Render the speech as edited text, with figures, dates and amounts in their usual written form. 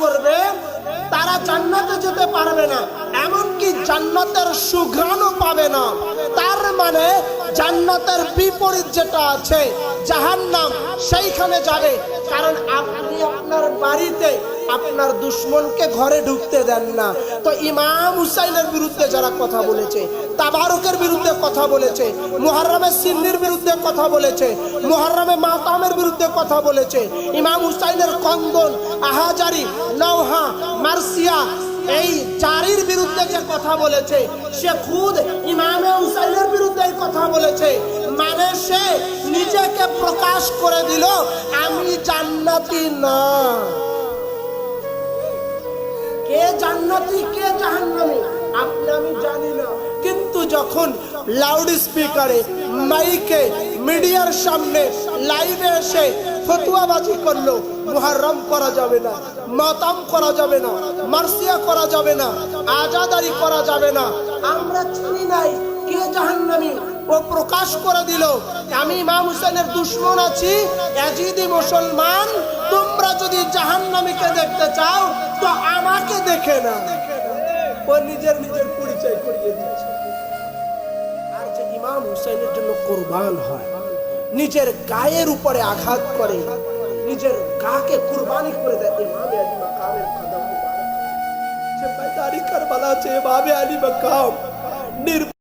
করবে তারা জান্নাতে যেতে পারবে না, এমনকি জান্নাতের সুঘ্রাণও পাবে না। তার মানে জান্নাতের বিপরীত যেটা আছে জাহান্নাম, সেইখানে যাবে। কারণ আপনি আপনার বাড়িতে আপনার দুশ্মনকে ঘরে ঢুকতে দেন না। তো ইমাম হুসাইনের বিরুদ্ধে যারা কথা বলেছে, তাবারকের বিরুদ্ধে কথা বলেছে, মুহররমে সিন্নির বিরুদ্ধে কথা বলেছে, মুহররমে মাতামের বিরুদ্ধে কথা বলেছে, ইমাম হুসাইনের কন্দন, আহাজারি, নওহা, মার্সিয়া, এই জারির বিরুদ্ধে যে কথা বলেছে, সে খুদ ইমামে হুসাইনের বিরুদ্ধে কথা বলেছে। মানে সে নিজেকে প্রকাশ করে দিল আমি জান্নাতি না। কে জান্নাতি কে জাহান্নামী আপনি আমি জানি না, কিন্তু যখন লাউড স্পিকারে, মাইকে, মিডিয়ার সামনে লাইভে এসে ফতোয়াবাজি করলো, মুহররম করা যাবে না, মাতাম করা যাবে না, মার্সিয়া করা যাবে না, আজাদারি করা যাবে না, আমরা চিনি নাই কে জাহান্নামী, ও প্রকাশ করে দিল আমি ইমাম হুসাইনের দুশমন আছি, ইয়াজিদি মুসলমান। তোমরা যদি জাহান্নামীকে দেখতে চাও তো আমাকে দেখে না। ও নিজের পরিচয় করিয়ে দিচ্ছে। আর যে ইমাম হুসাইনের জন্য কুরবান হয়, নিজের গায়ের উপরে আঘাত করে, নিজের গাকে কুরবানি করে দেয়, ইমামে আলী মাকামের কদম মুবারক। সে বেদারি কারবালা আছে, ইমামে আলী মাকাম